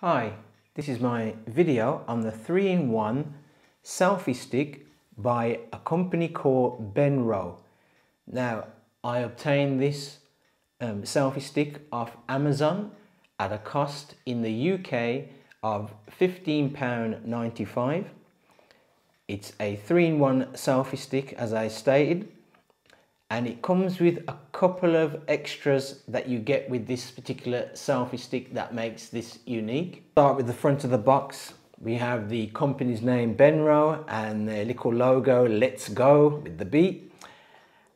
Hi, this is my video on the 3-in-1 selfie stick by a company called Benro. Now, I obtained this selfie stick off Amazon at a cost in the UK of £15.95. It's a 3-in-1 selfie stick, as I stated, and it comes with a couple of extras that you get with this particular selfie stick that makes this unique. Start with the front of the box. We have the company's name Benro and their little logo Let's Go with the beat,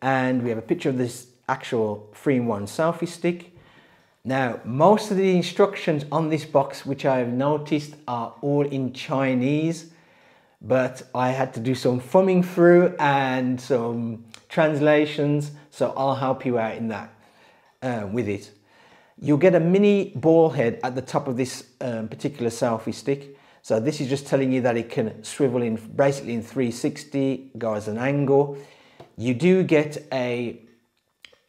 and we have a picture of this actual 3-in-1 selfie stick. Now, most of the instructions on this box, which I have noticed, are all in Chinese, but I had to do some thumbing through and some translations, so I'll help you out in that with it. You'll get a mini ball head at the top of this particular selfie stick. So this is just telling you that it can swivel in basically in 360, go as an angle. You do get a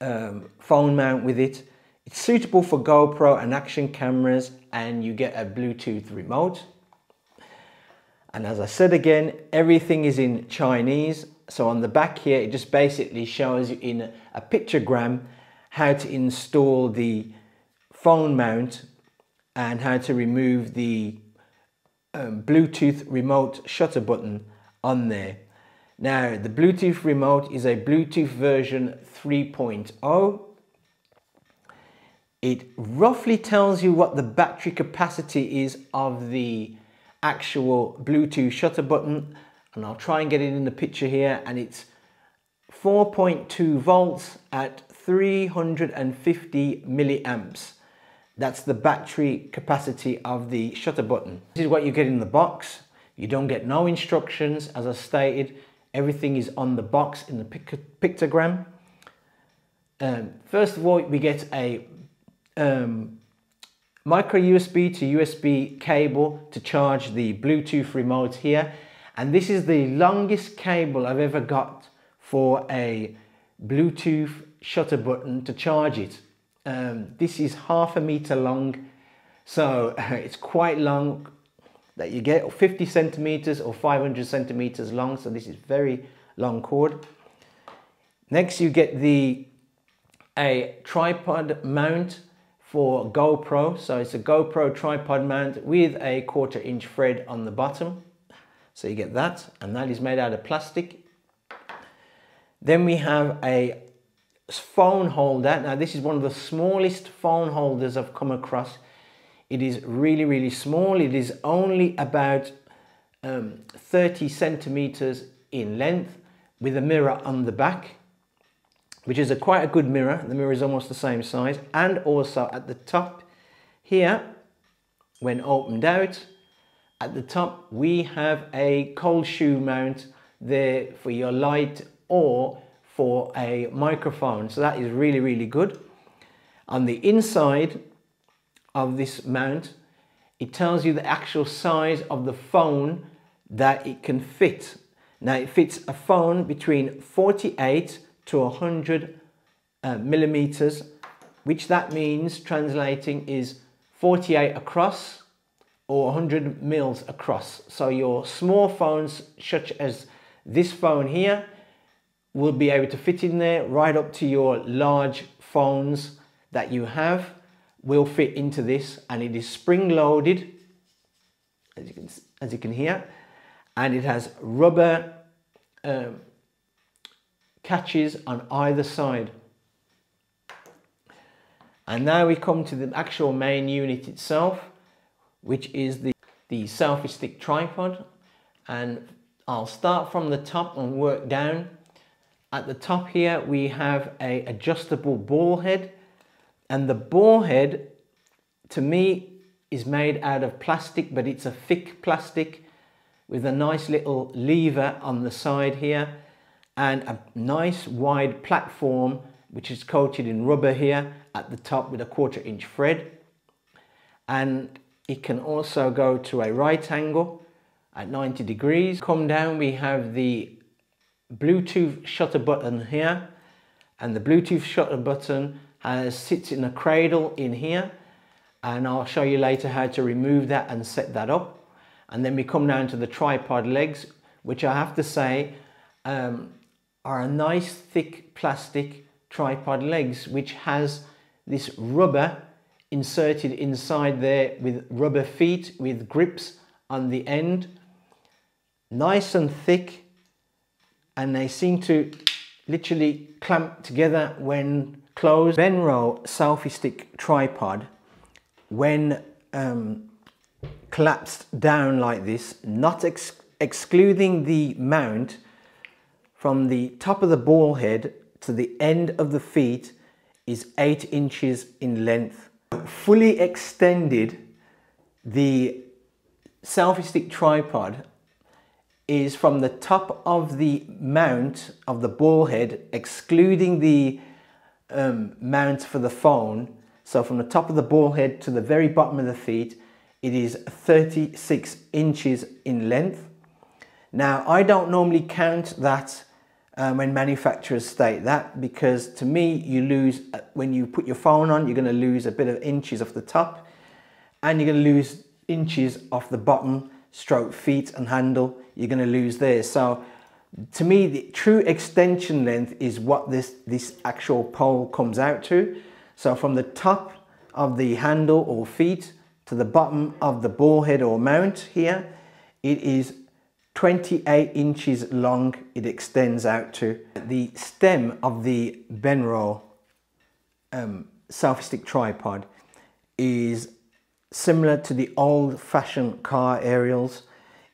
phone mount with it. It's suitable for GoPro and action cameras, and you get a Bluetooth remote. And as I said again, everything is in Chinese. So on the back here, it just basically shows you in a pictogram how to install the phone mount and how to remove the Bluetooth remote shutter button on there. Now, the Bluetooth remote is a Bluetooth version 3.0. It roughly tells you what the battery capacity is of the actual Bluetooth shutter button, and I'll try and get it in the picture here, and it's 4.2 volts at 350 milliamps. That's the battery capacity of the shutter button. This is what you get in the box. You don't get no instructions, as I stated. Everything is on the box in the pictogram. First of all, we get a micro USB to USB cable to charge the Bluetooth remote here, and this is the longest cable I've ever got for a Bluetooth shutter button to charge it. This is 1/2 meter long, so it's quite long that you get, 50 centimeters or 500 centimeters long, so this is very long cord. Next, you get a tripod mount for GoPro. So it's a GoPro tripod mount with a 1/4 inch thread on the bottom. So you get that, and that is made out of plastic. Then we have a phone holder. Now, this is one of the smallest phone holders I've come across. It is really, really small. It is only about 30 centimeters in length with a mirror on the back, which is quite a good mirror. The mirror is almost the same size. And also at the top here, when opened out, at the top we have a cold shoe mount there for your light or for a microphone. So that is really, really good. On the inside of this mount, it tells you the actual size of the phone that it can fit. Now, it fits a phone between 48 to 100 millimeters, which that means, translating, is 48 across or 100 mils across. So your small phones, such as this phone here, will be able to fit in there. Right up to your large phones that you have will fit into this, and it is spring loaded, as you can hear, and it has rubber catches on either side. And now we come to the actual main unit itself, which is the selfie stick tripod. And I'll start from the top and work down. At the top here we have a adjustable ball head, and the ball head to me is made out of plastic, but it's a thick plastic with a nice little lever on the side here, and a nice wide platform which is coated in rubber here at the top with a 1/4 inch thread. And it can also go to a right angle at 90 degrees. Come down, we have the Bluetooth shutter button here, and the Bluetooth shutter button sits in a cradle in here, and I'll show you later how to remove that and set that up. And then we come down to the tripod legs, which I have to say are a nice thick plastic tripod legs, which has this rubber inserted inside there with rubber feet with grips on the end, nice and thick, and they seem to literally clamp together when closed. Benro selfie stick tripod, when collapsed down like this, not excluding the mount, from the top of the ball head to the end of the feet is 8 inches in length. Fully extended, the selfie stick tripod is from the top of the mount of the ball head, excluding the mount for the phone. So from the top of the ball head to the very bottom of the feet, it is 36 inches in length. Now, I don't normally count that when manufacturers state that, because to me, you lose, when you put your phone on, you're going to lose a bit of inches off the top, and you're going to lose inches off the bottom, stroke feet and handle, you're going to lose there. So to me, the true extension length is what this actual pole comes out to. So from the top of the handle or feet to the bottom of the ball head or mount here, it is 28 inches long. It extends out to. The stem of the Benro selfie stick tripod is similar to the old-fashioned car aerials.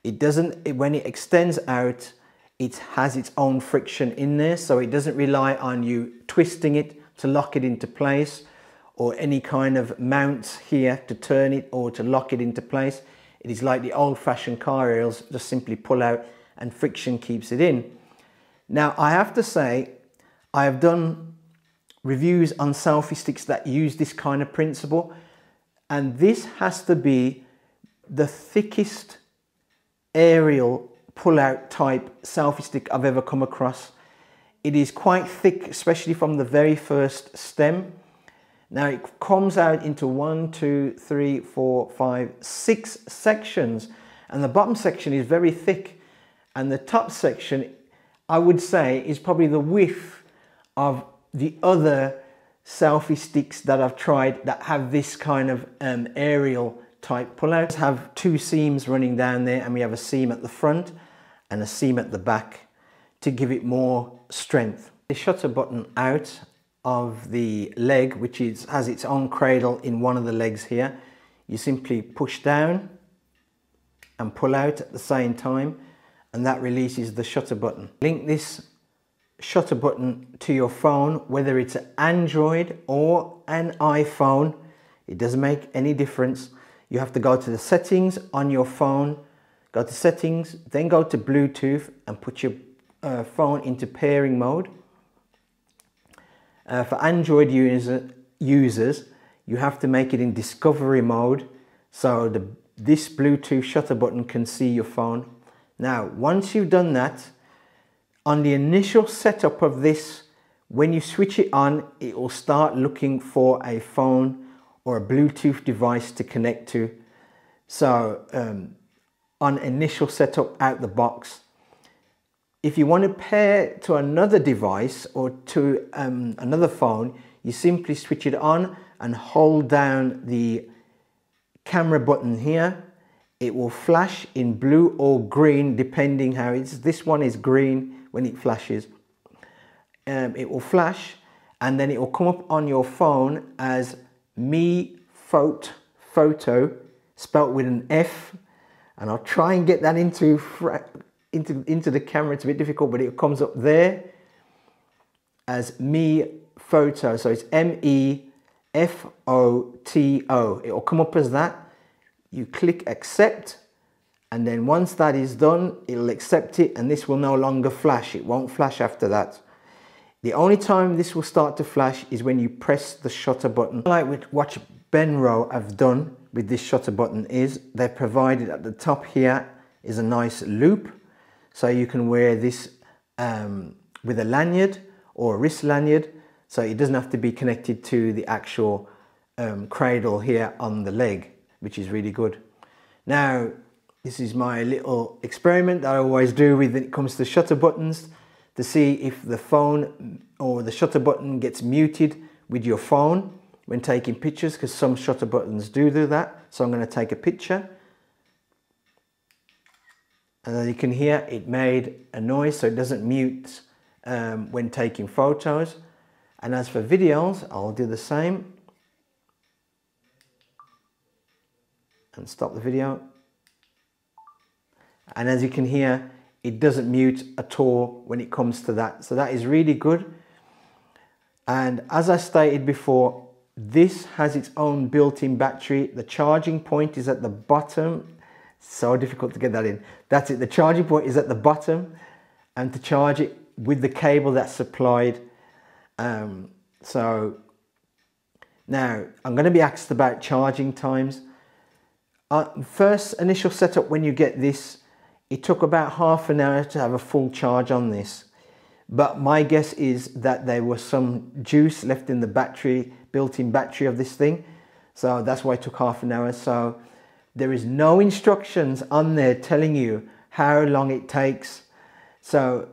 It doesn't, when it extends out, it has its own friction in there, so it doesn't rely on you twisting it to lock it into place, or any kind of mounts here to turn it or to lock it into place. It is like the old-fashioned car aerials, just simply pull out and friction keeps it in. Now, I have to say, I have done reviews on selfie sticks that use this kind of principle, and this has to be the thickest aerial pull-out type selfie stick I've ever come across. It is quite thick, especially from the very first stem. Now it comes out into 1, 2, 3, 4, 5, 6 sections, and the bottom section is very thick, and the top section, I would say, is probably the width of the other selfie sticks that I've tried that have this kind of aerial type pull-out. Have 2 seams running down there, and we have a seam at the front and a seam at the back to give it more strength. The shutter button out of the leg, which has its own cradle in one of the legs here, you simply push down and pull out at the same time, and that releases the shutter button. Link this shutter button to your phone, whether it's an Android or an iPhone, it doesn't make any difference. You have to go to the settings on your phone, go to settings, then go to Bluetooth and put your phone into pairing mode. For Android users, you have to make it in discovery mode, so this Bluetooth shutter button can see your phone. Now, once you've done that, on the initial setup of this, when you switch it on, it will start looking for a phone or a Bluetooth device to connect to. So on initial setup out the box, if you want to pair to another device or to another phone, you simply switch it on and hold down the camera button here. It will flash in blue or green, depending how it's. This one is green when it flashes. It will flash, and then it will come up on your phone as Me Photo, spelt with an F. And I'll try and get that into the camera. It's a bit difficult, but it comes up there as Me Photo. So it's MEFOTO. It will come up as that. You click accept, and then once that is done, it'll accept it, and this will no longer flash. It won't flash after that. The only time this will start to flash is when you press the shutter button. Like what Benro have done with this shutter button is they've provided at the top here is a nice loop, so you can wear this with a lanyard or a wrist lanyard, so it doesn't have to be connected to the actual cradle here on the leg, which is really good. Now, this is my little experiment that I always do when it comes to shutter buttons, to see if the phone or the shutter button gets muted with your phone when taking pictures, because some shutter buttons do that. So I'm going to take a picture, and as you can hear, it made a noise, so it doesn't mute when taking photos. And as for videos, I'll do the same and stop the video. And as you can hear, it doesn't mute at all when it comes to that. So that is really good. And as I stated before, this has its own built-in battery. The charging point is at the bottom. So difficult to get that in. That's it. The charging point is at the bottom, and to charge it with the cable that's supplied. So now I'm going to be asked about charging times. First initial setup, when you get this, it took about half an hour to have a full charge on this. But my guess is that there was some juice left in the battery, built-in battery of this thing. So that's why it took half an hour. So there is no instructions on there telling you how long it takes. So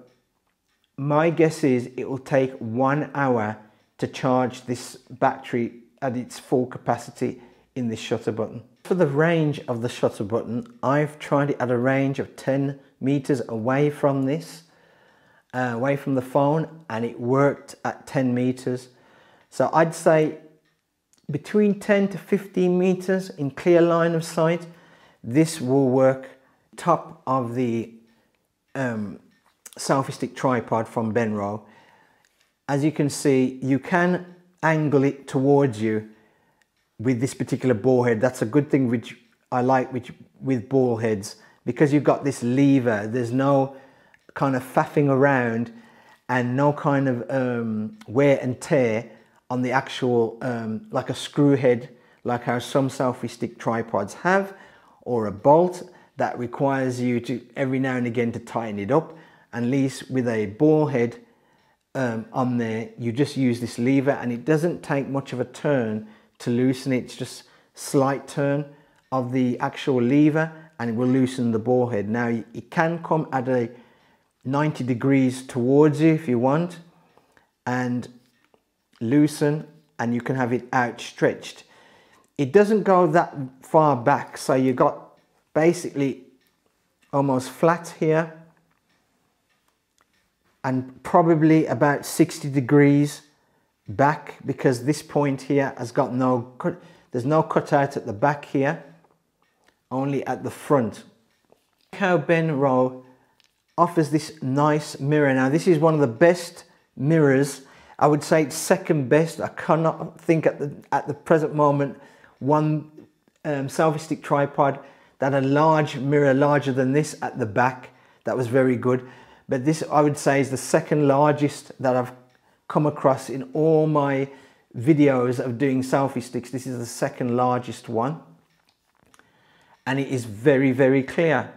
my guess is it will take 1 hour to charge this battery at its full capacity in this shutter button. For the range of the shutter button, I've tried it at a range of 10 meters away from this, away from the phone, and it worked at 10 meters. So I'd say between 10 to 15 meters in clear line of sight, this will work. Top of the selfie stick tripod from Benro. As you can see, you can angle it towards you with this particular ball head. That's a good thing which I like with ball heads, because you've got this lever. There's no kind of faffing around and no kind of wear and tear on the actual, like a screw head, like how some selfie stick tripods have, or a bolt that requires you to every now and again to tighten it up. At least with a ball head on there, you just use this lever, and it doesn't take much of a turn to loosen it. It's just slight turn of the actual lever and it will loosen the ball head. Now it can come at a 90 degrees towards you if you want, and loosen, and you can have it outstretched. It doesn't go that far back, so you got basically almost flat here and probably about 60 degrees back, because this point here has got no cut. There's no cutout at the back here, only at the front. How Benro offers this nice mirror. Now this is one of the best mirrors. I would say it's second best. I cannot think at the present moment one selfie stick tripod that had a large mirror, larger than this at the back, that was very good. But this, I would say, is the second largest that I've come across in all my videos of doing selfie sticks. This is the second largest one, and it is very, very clear.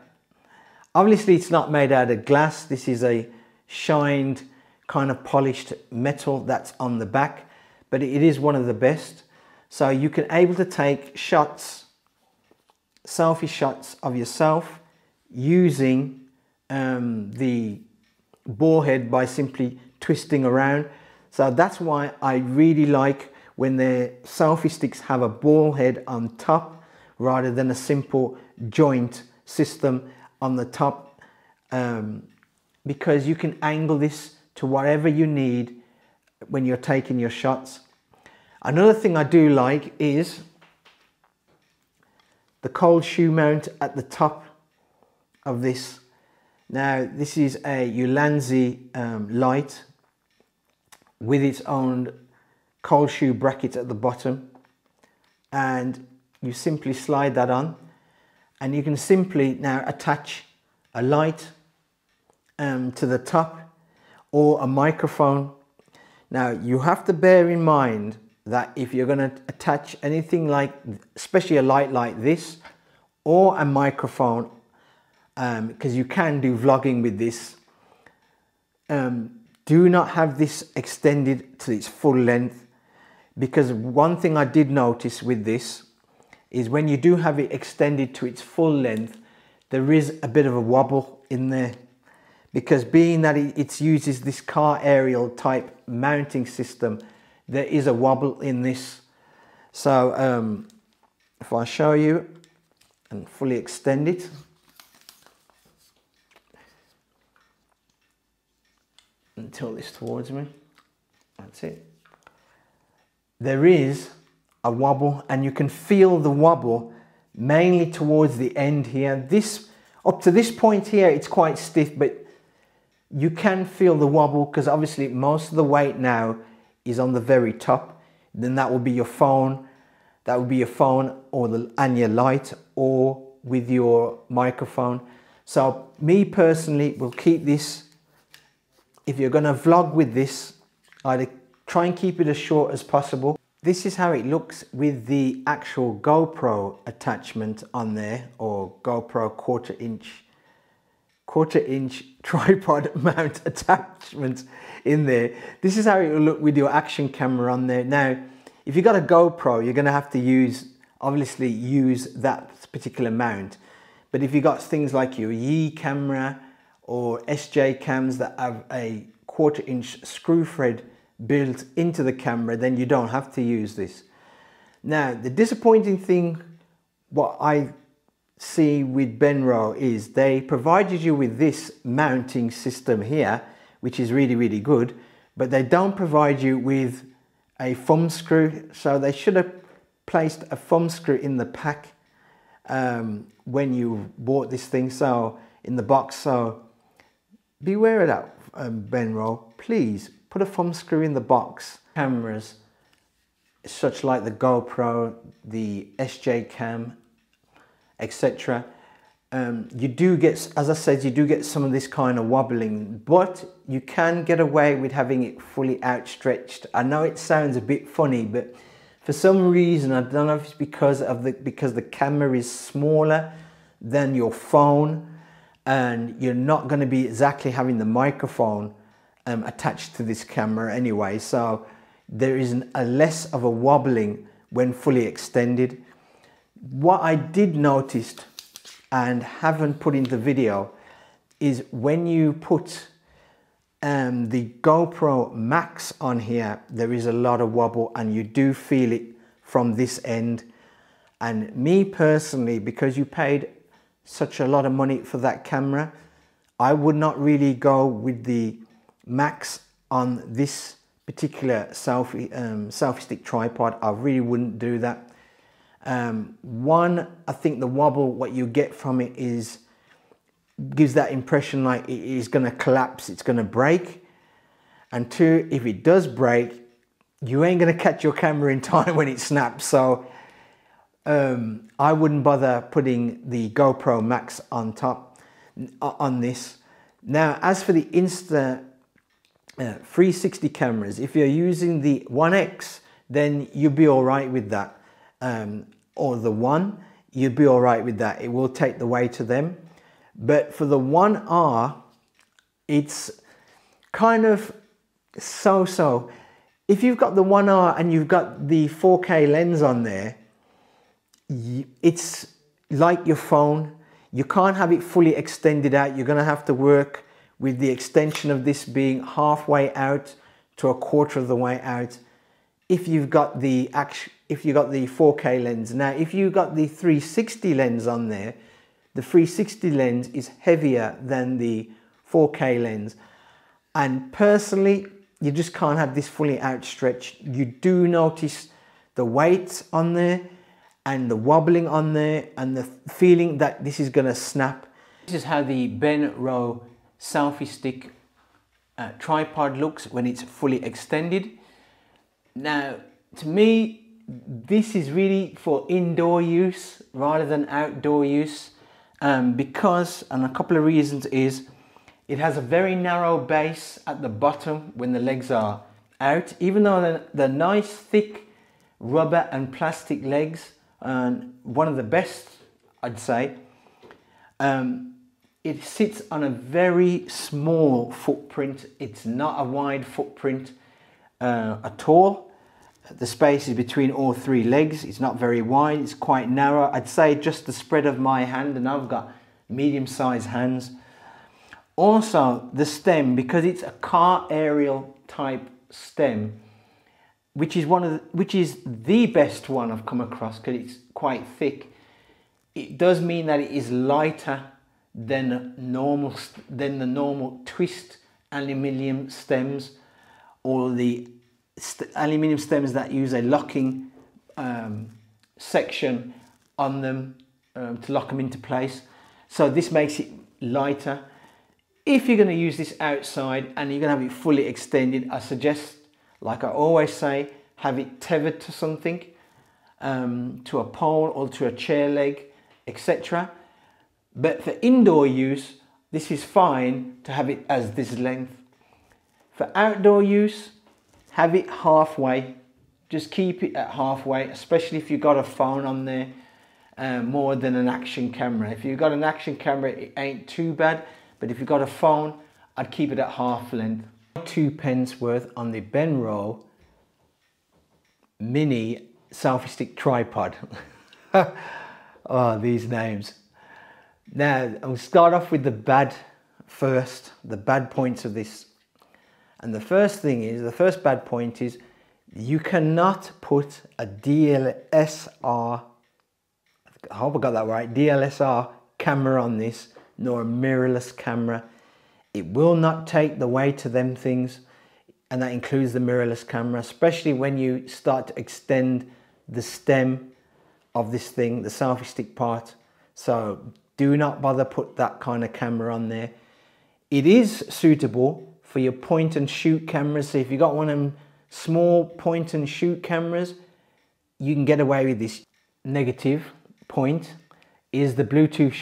Obviously it's not made out of glass. This is a shined kind of polished metal that's on the back, but it is one of the best. So you can able to take shots, selfie shots of yourself using the ball head by simply twisting around. So that's why I really like when the selfie sticks have a ball head on top rather than a simple joint system on the top, because you can angle this to whatever you need when you're taking your shots. Another thing I do like is the cold shoe mount at the top of this. Now this is a Ulanzi light with its own cold shoe bracket at the bottom, and you simply slide that on, and you can simply now attach a light to the top, or a microphone. Now you have to bear in mind that if you're going to attach anything like, especially a light like this, or a microphone, because you can do vlogging with this, do not have this extended to its full length, because one thing I did notice with this is when you do have it extended to its full length, there is a bit of a wobble in there, because being that it uses this car aerial type mounting system, there is a wobble in this. So if I show you and fully extend it, and tilt this towards me, that's it. There is a wobble, and you can feel the wobble mainly towards the end here. This, up to this point here, it's quite stiff, but you can feel the wobble because obviously most of the weight now is on the very top. Then that will be your phone. That will be your phone and your light, or with your microphone. So me personally will keep this. If you're going to vlog with this, I'd try and keep it as short as possible. This is how it looks with the actual GoPro attachment on there, or GoPro quarter inch tripod mount attachment in there. This is how it will look with your action camera on there. Now, if you've got a GoPro, you're going to have to obviously use that particular mount. But if you've got things like your Yi camera or SJ cams that have a quarter inch screw thread built into the camera, then you don't have to use this. Now, the disappointing thing, what I see with Benro, is they provided you with this mounting system here, which is really, really good, but they don't provide you with a thumb screw. So they should have placed a thumb screw in the pack when you bought this thing, so in the box. So beware of that, Benro. Please put a thumb screw in the box. Cameras such like the GoPro, the SJ cam, etc. You do get, as I said, you do get some of this kind of wobbling, but you can get away with having it fully outstretched. I know it sounds a bit funny, but for some reason, I don't know if it's because the camera is smaller than your phone, and you're not going to be exactly having the microphone attached to this camera anyway, so there is a less of a wobbling when fully extended. What I did notice and haven't put into video is when you put the GoPro Max on here, there is a lot of wobble, and you do feel it from this end. And me personally, because you paid such a lot of money for that camera, I would not really go with the Max on this particular selfie stick tripod. I really wouldn't do that. One, I think the wobble, what you get from it gives that impression like it is going to collapse, it's going to break. And two, if it does break, you ain't going to catch your camera in time when it snaps. So I wouldn't bother putting the GoPro Max on top on this. Now, as for the Insta 360 cameras, if you're using the 1X, then you'll be all right with that. Or the 1, you'd be all right with that. It will take the weight of them. But for the 1R, it's kind of so-so. If you've got the 1R and you've got the 4K lens on there, it's like your phone. You can't have it fully extended out. You're going to have to work with the extension of this being halfway out to a quarter of the way out if you've got the 4K lens. Now, if you've got the 360 lens on there, the 360 lens is heavier than the 4K lens. And personally, you just can't have this fully outstretched. You do notice the weight on there and the wobbling on there and the feeling that this is going to snap. This is how the Benro selfie stick tripod looks when it's fully extended. Now, to me, this is really for indoor use rather than outdoor use, because, and a couple of reasons is, it has a very narrow base at the bottom when the legs are out, even though they're nice, thick rubber and plastic legs, and one of the best, I'd say. It sits on a very small footprint. It's not a wide footprint at all. The space is between all three legs. It's not very wide, it's quite narrow. I'd say just the spread of my hand, and I've got medium-sized hands. Also, the stem, because it's a car aerial type stem, which is the best one I've come across because it's quite thick. It does mean that it is lighter than the normal twist aluminium stems, or the aluminium stems that use a locking section on them to lock them into place. So this makes it lighter. If you're going to use this outside and you're going to have it fully extended, I suggest, like I always say, have it tethered to something, to a pole or to a chair leg, etc. But for indoor use, this is fine to have it as this length. For outdoor use, have it halfway. Just keep it at halfway, especially if you've got a phone on there, more than an action camera. If you've got an action camera, it ain't too bad. But if you've got a phone, I'd keep it at half length. 2p worth on the Benro mini selfie stick tripod. Oh, these names. Now, I'll start off with the bad first, the bad points of this. And the first bad point is you cannot put a DSLR, I hope I got that right, DSLR camera on this, nor a mirrorless camera. It will not take the weight of them things, and that includes the mirrorless camera, especially when you start to extend the stem of this thing, the selfie stick part. So do not bother put that kind of camera on there. It is suitable for your point and shoot cameras. So if you got one of them small point and shoot cameras, you can get away with this. Negative point is the Bluetooth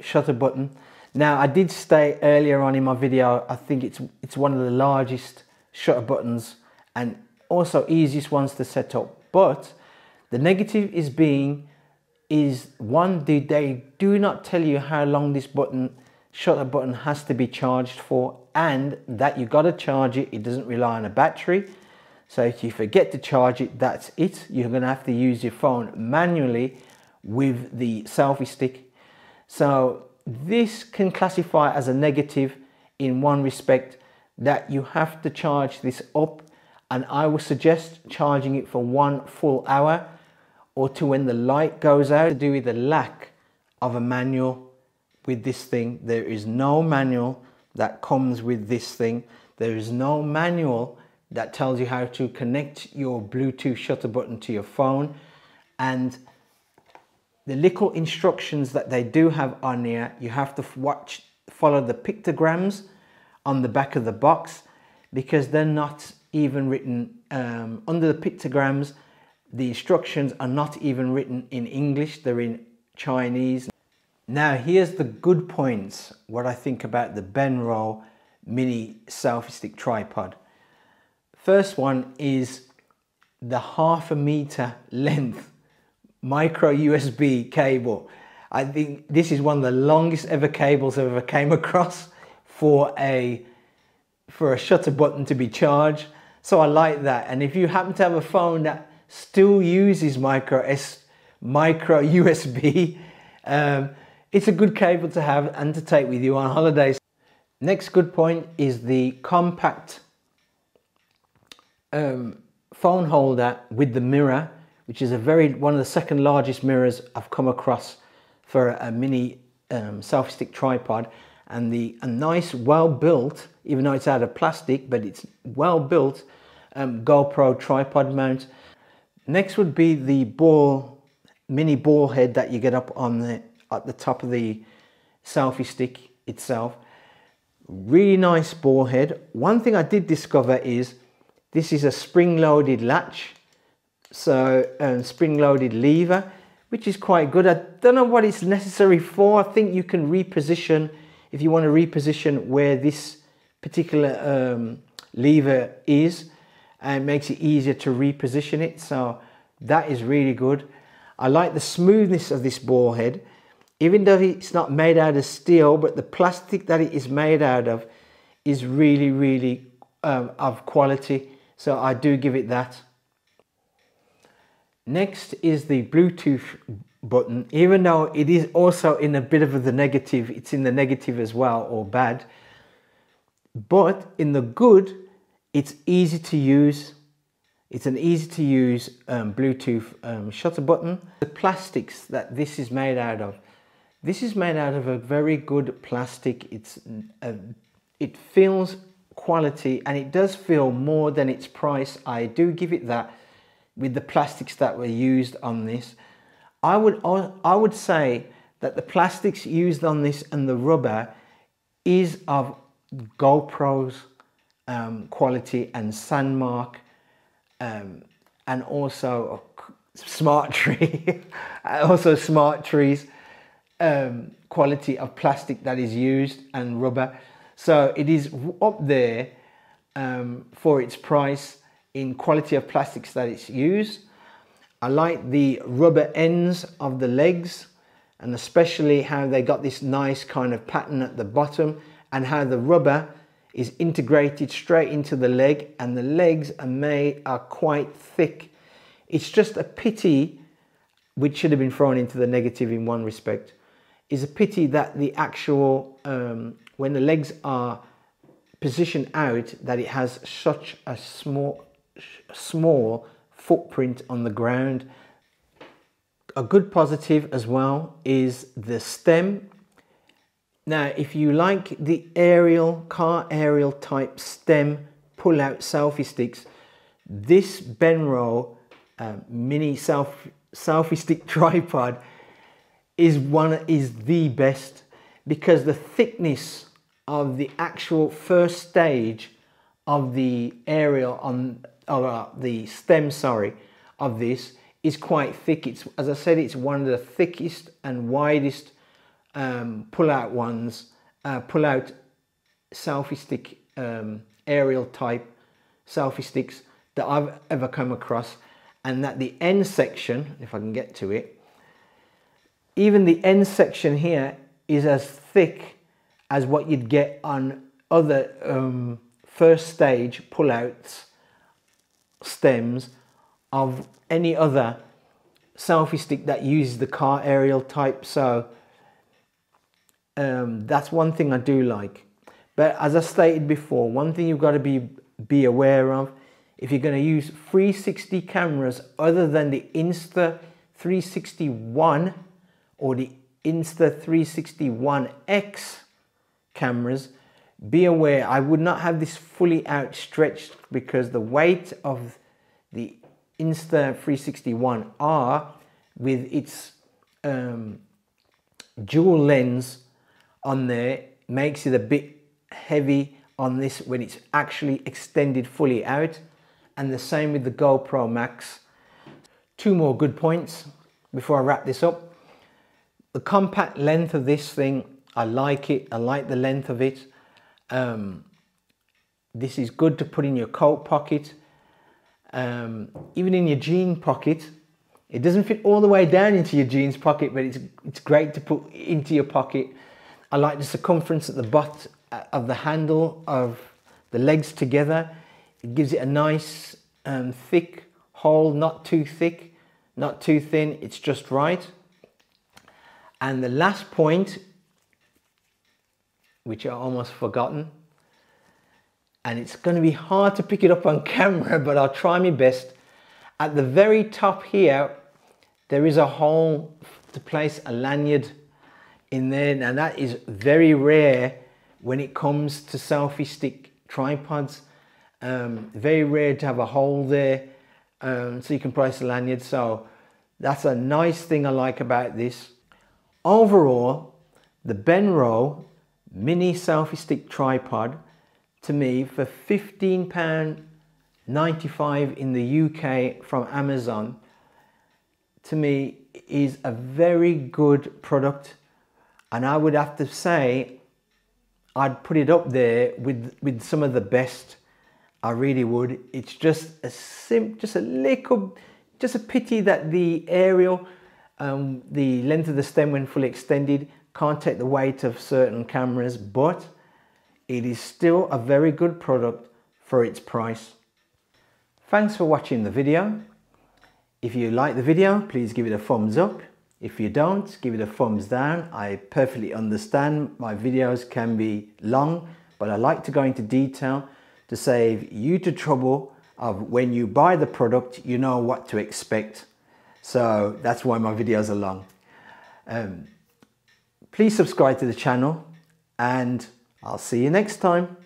shutter button. Now, I did state earlier on in my video, I think it's one of the largest shutter buttons and also easiest ones to set up. But the negative is one, they do not tell you how long this shutter button has to be charged for, and that you got to charge it. It doesn't rely on a battery. So if you forget to charge it, that's it. You're going to have to use your phone manually with the selfie stick. So this can classify as a negative in one respect, that you have to charge this up, and I would suggest charging it for 1 full hour or to when the light goes out. To do with the lack of a manual with this thing. There is no manual that comes with this thing. There is no manual that tells you how to connect your Bluetooth shutter button to your phone, and the little instructions that they do have on here, you have to follow the pictograms on the back of the box, because they're not even written under the pictograms. The instructions are not even written in English, they're in Chinese. Now here's the good points, what I think about the Benro mini selfie stick tripod. First one is the 1/2 meter length micro USB cable. I think this is one of the longest ever cables I've ever came across for a shutter button to be charged. So I like that. And if you happen to have a phone that still uses micro USB, it's a good cable to have and to take with you on holidays. Next good point is the compact phone holder with the mirror, which is one of the second largest mirrors I've come across for a mini selfie stick tripod, and a nice, well built, even though it's out of plastic, but it's well built GoPro tripod mount. Next would be the mini ball head that you get up at the top of the selfie stick itself. Really nice ball head. One thing I did discover is this is a spring-loaded latch, so spring-loaded lever, which is quite good. I don't know what it's necessary for. I think you can reposition, if you want to reposition where this particular lever is, and it makes it easier to reposition it. So that is really good. I like the smoothness of this ball head, even though it's not made out of steel, but the plastic that it is made out of is really, really of quality. So I do give it that. Next is the Bluetooth button. Even though it is also in a bit of the negative, it's in the negative as well, or bad. But in the good, it's easy to use. It's an easy to use Bluetooth shutter button. The plastics that this is made out of. This is made out of a very good plastic. It feels quality, and it does feel more than its price. I do give it that with the plastics that were used on this. I would say that the plastics used on this and the rubber is of GoPros quality and Sandmark and also Smart Tree, also Smart Trees quality of plastic that is used and rubber. So it is up there for its price in quality of plastics that it's used. I like the rubber ends of the legs, and especially how they got this nice kind of pattern at the bottom, and how the rubber is integrated straight into the leg, and the legs are quite thick. It's just a pity, which should have been thrown into the negative in one respect, is a pity that the actual when the legs are positioned out, that it has such a small footprint on the ground. A good positive as well is the stem. Now, if you like the car aerial type stem pull-out selfie sticks, this Benro mini selfie stick tripod is the best, because the thickness of the actual first stage of the aerial the stem, sorry, of this is quite thick. It's, as I said, it's one of the thickest and widest pull-out selfie stick aerial type selfie sticks that I've ever come across. And that the end section, if I can get to it, even the end section here is as thick as what you'd get on other first stage pull-outs stems of any other selfie stick that uses the car aerial type. So that's one thing I do like. But as I stated before, one thing you've got to be aware of, if you're going to use 360 cameras other than the Insta360 or the Insta360 cameras, be aware, I would not have this fully outstretched, because the weight of the Insta360 with its dual lens on there makes it a bit heavy on this when it's actually extended fully out, and the same with the GoPro Max. Two more good points before I wrap this up. The compact length of this thing, I like it. I like the length of it. This is good to put in your coat pocket, even in your jean pocket. It doesn't fit all the way down into your jeans pocket, but it's great to put into your pocket. I like the circumference at the butt of the handle of the legs together. It gives it a nice thick hole, not too thick, not too thin, it's just right. And the last point, which I almost forgotten, and it's going to be hard to pick it up on camera, but I'll try my best. At the very top here, there is a hole to place a lanyard in there. Now that is very rare when it comes to selfie stick tripods. Very rare to have a hole there, so you can place a lanyard. So that's a nice thing I like about this. Overall, the Benro mini selfie stick tripod, to me, for £15.95 in the UK from Amazon, to me is a very good product, and I would have to say I'd put it up there with some of the best. I really would. It's just a pity that the aerial, the length of the stem when fully extended, can't take the weight of certain cameras, but it is still a very good product for its price. Thanks for watching the video. If you like the video, please give it a thumbs up. If you don't, give it a thumbs down. I perfectly understand my videos can be long, but I like to go into detail to save you the trouble of when you buy the product, you know what to expect. So that's why my videos are long. Please subscribe to the channel and I'll see you next time.